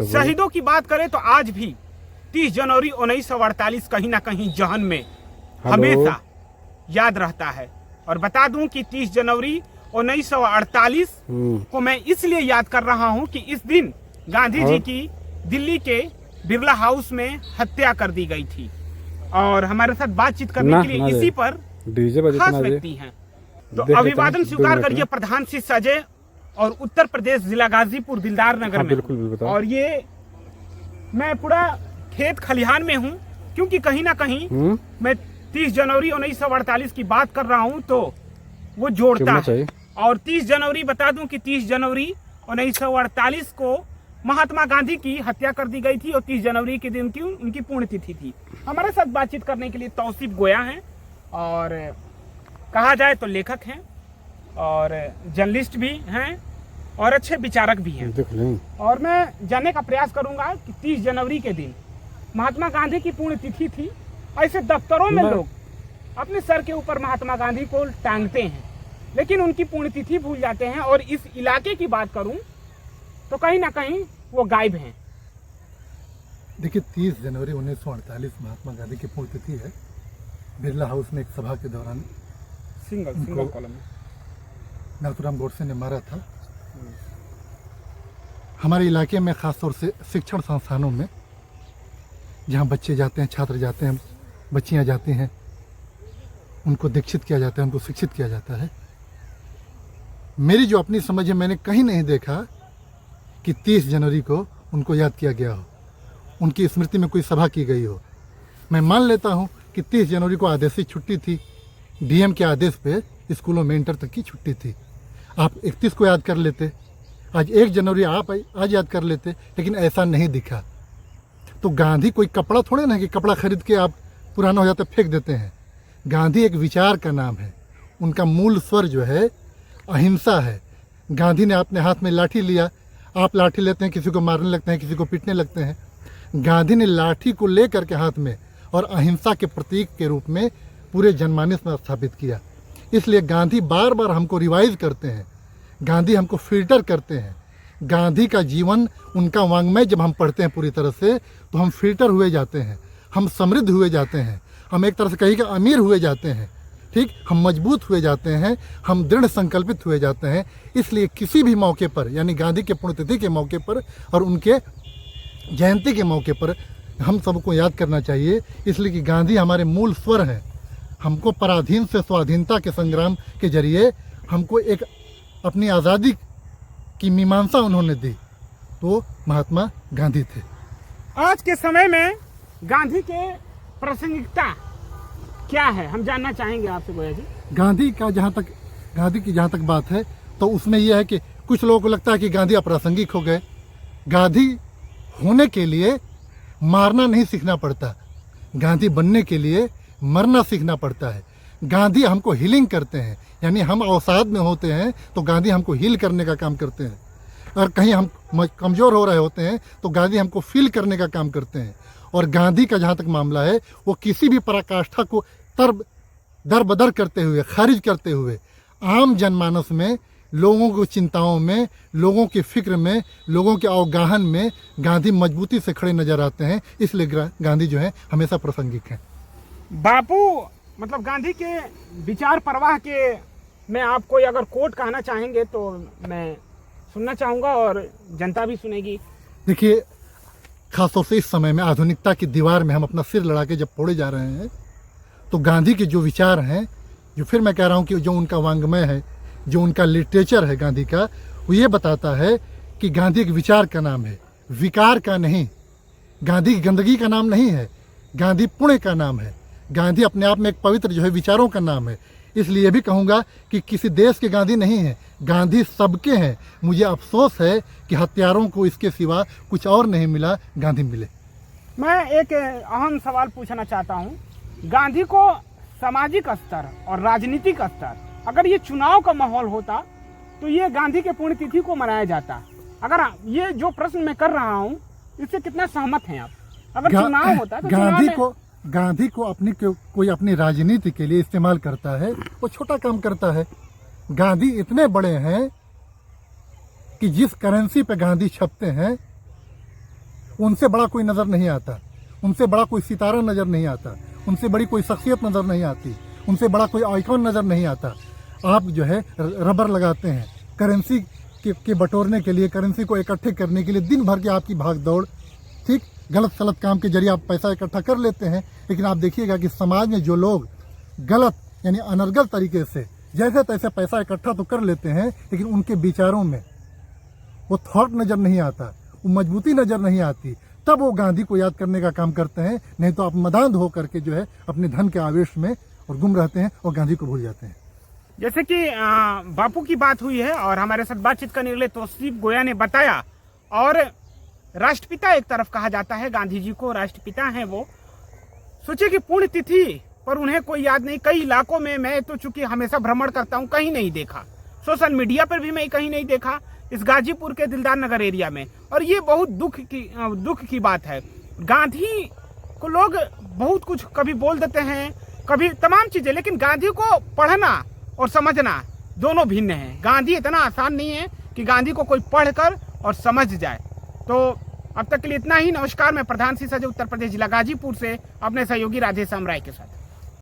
शहीदों की बात करें तो आज भी 30 जनवरी 1948 कहीं ना कहीं जहन में हमेशा याद रहता है। और बता दूं कि 30 जनवरी 1948 को मैं इसलिए याद कर रहा हूं कि इस दिन गांधी जी की दिल्ली के बिरला हाउस में हत्या कर दी गई थी। और हमारे साथ बातचीत करने के लिए इसी पर खास व्यक्ति हैं। तो अभिवादन स्वीकार करिए प्रधान श्री अजय और उत्तर प्रदेश जिला गाजीपुर दिलदार नगर में। और ये मैं पूरा खेत खलिहान में हूँ, क्योंकि कहीं ना कहीं मैं 30 जनवरी 1948 की बात कर रहा हूँ तो वो जोड़ता है। और 30 जनवरी बता दूं कि 30 जनवरी 1948 को महात्मा गांधी की हत्या कर दी गई थी और 30 जनवरी के दिन की उनकी पुण्यतिथि थी। हमारे साथ बातचीत करने के लिए तौसीफ गोया हैं और कहा जाए तो लेखक हैं और जर्नलिस्ट भी हैं और अच्छे विचारक भी हैं। और मैं जानने का प्रयास करूंगा कि 30 जनवरी के दिन महात्मा गांधी की पुण्यतिथि थी। ऐसे दफ्तरों में लोग अपने सर के ऊपर महात्मा गांधी को टांगते हैं, लेकिन उनकी पुण्यतिथि भूल जाते हैं। और इस इलाके की बात करूं तो कहीं ना कहीं वो गायब हैं। देखिए, 30 जनवरी 1948 महात्मा गांधी की पुण्यतिथि है। बिरला हाउस में एक सभा के दौरान सिंगल कॉलम नाथूराम गोडसे ने मारा था। हमारे इलाके में खासतौर से शिक्षण संस्थानों में जहाँ बच्चे जाते हैं, छात्र जाते हैं, बच्चियाँ जाती हैं, उनको दीक्षित किया जाता है, उनको शिक्षित किया जाता है। मेरी जो अपनी समझ है, मैंने कहीं नहीं देखा कि 30 जनवरी को उनको याद किया गया हो, उनकी स्मृति में कोई सभा की गई हो। मैं मान लेता हूँ कि 30 जनवरी को आदेशित छुट्टी थी, डीएम के आदेश पे स्कूलों में इंटर तक की छुट्टी थी। आप 31 को याद कर लेते, आज 1 जनवरी आप आज याद कर लेते, लेकिन ऐसा नहीं दिखा। तो गांधी कोई कपड़ा थोड़े ना कि कपड़ा खरीद के आप पुराना हो जाता फेंक देते हैं। गांधी एक विचार का नाम है, उनका मूल स्वर जो है अहिंसा है। गांधी ने अपने हाथ में लाठी लिया, आप लाठी लेते हैं, किसी को मारने लगते हैं, किसी को पीटने लगते हैं। गांधी ने लाठी को ले करके हाथ में और अहिंसा के प्रतीक के रूप में पूरे जनमानस में स्थापित किया। इसलिए गांधी बार बार हमको रिवाइज करते हैं, गांधी हमको फिल्टर करते हैं। गांधी का जीवन, उनका वांग्मय जब हम पढ़ते हैं पूरी तरह से, तो हम फिल्टर हुए जाते हैं, हम समृद्ध हुए जाते हैं, हम एक तरह से कहीं का अमीर हुए जाते हैं, ठीक, हम मजबूत हुए जाते हैं, हम दृढ़ संकल्पित हुए जाते हैं। इसलिए किसी भी मौके पर, यानी गांधी के पुण्यतिथि के मौके पर और उनके जयंती के मौके पर हम सबको याद करना चाहिए। इसलिए कि गांधी हमारे मूल स्वर हैं। हमको पराधीन से स्वाधीनता के संग्राम के जरिए हमको एक अपनी आज़ादी की मीमांसा उन्होंने दी, तो महात्मा गांधी थे। आज के समय में गांधी के प्रासंगिकता क्या है, हम जानना चाहेंगे आपसे गोया जी। गांधी की जहाँ तक बात है तो उसमें यह है कि कुछ लोगों को लगता है कि गांधी अप्रासंगिक हो गए। गांधी होने के लिए मारना नहीं सीखना पड़ता, गांधी बनने के लिए मरना सीखना पड़ता है। गांधी हमको हीलिंग करते हैं, यानी हम अवसाद में होते हैं तो गांधी हमको हील करने का काम करते हैं। और कहीं हम कमज़ोर हो रहे होते हैं तो गांधी हमको फील करने का काम करते हैं। और गांधी का जहाँ तक मामला है, वो किसी भी पराकाष्ठा को दरबदर करते हुए, खारिज करते हुए आम जनमानस में, लोगों की चिंताओं में, लोगों की फिक्र में, लोगों के अवगाहन में गांधी मजबूती से खड़े नजर आते हैं। इसलिए गांधी जो है हमेशा प्रासंगिक हैं। बापू मतलब गांधी के विचार प्रवाह के में आप कोई अगर कोट कहना चाहेंगे तो मैं सुनना चाहूँगा और जनता भी सुनेगी। देखिए, खासतौर से इस समय में आधुनिकता की दीवार में हम अपना सिर लड़ा के जब फोड़े जा रहे हैं, तो गांधी के जो विचार हैं, जो फिर मैं कह रहा हूँ कि जो उनका वांग्मय है, जो उनका लिटरेचर है गांधी का, वो ये बताता है कि गांधी एक विचार का नाम है, विकार का नहीं। गांधी गंदगी का नाम नहीं है, गांधी पुण्य का नाम है। गांधी अपने आप में एक पवित्र जो है विचारों का नाम है। इसलिए भी कहूँगा कि किसी देश के गांधी नहीं है, गांधी सबके हैं। मुझे अफसोस है कि हत्यारों को इसके सिवा कुछ और नहीं मिला, गांधी मिले। मैं एक अहम सवाल पूछना चाहता हूँ। गांधी को सामाजिक स्तर और राजनीतिक स्तर, अगर ये चुनाव का माहौल होता तो ये गांधी के पुण्यतिथि को मनाया जाता। अगर ये जो प्रश्न मैं कर रहा हूँ इससे कितना सहमत हैं आप? अगर चुनाव होता तो गांधी को अपनी कोई अपनी राजनीति के लिए इस्तेमाल करता है, वो छोटा काम करता है। गांधी इतने बड़े हैं कि जिस करेंसी पे गांधी छपते हैं उनसे बड़ा कोई नज़र नहीं आता, उनसे बड़ा कोई सितारा नज़र नहीं आता, उनसे बड़ी कोई शख्सियत नज़र नहीं आती, उनसे बड़ा कोई आइकॉन नज़र नहीं आता। आप जो है रबर लगाते हैं करेंसी के बटोरने के लिए, करेंसी को इकट्ठे करने के लिए, दिन भर की आपकी भाग दौड़, ठीक, गलत सलत काम के जरिए आप पैसा इकट्ठा कर लेते हैं। लेकिन आप देखिएगा कि समाज में जो लोग गलत यानी अनर्गल तरीके से जैसे तैसे पैसा इकट्ठा तो कर लेते हैं, लेकिन उनके विचारों में वो थॉट नज़र नहीं आता, वो मजबूती नज़र नहीं आती, तब वो गांधी को याद करने का काम करते हैं। नहीं तो आप मदांध होकर के जो है अपने धन के आवेश में और गुम रहते हैं और गांधी को भूल जाते हैं। जैसे कि बापू की बात हुई है और हमारे साथ बातचीत करने के लिए तौसीफ गोया ने बताया, और राष्ट्रपिता एक तरफ कहा जाता है, गांधी जी को राष्ट्रपिता हैं वो। सोचिए कि पुण्यतिथि पर उन्हें कोई याद नहीं। कई इलाकों में मैं तो चूंकि हमेशा भ्रमण करता हूं, कहीं नहीं देखा, सोशल मीडिया पर भी मैं कहीं नहीं देखा, इस गाजीपुर के दिलदार नगर एरिया में। और ये बहुत दुख की बात है। गांधी को लोग बहुत कुछ कभी बोल देते हैं, कभी तमाम चीजें, लेकिन गांधी को पढ़ना और समझना दोनों भिन्न है। गांधी इतना आसान नहीं है कि गांधी को कोई पढ़कर और समझ जाए। तो अब तक के लिए इतना ही। नमस्कार, मैं प्रधान सी सजय उत्तर प्रदेश जिला गाजीपुर से अपने सहयोगी राधेश्याम राय के साथ।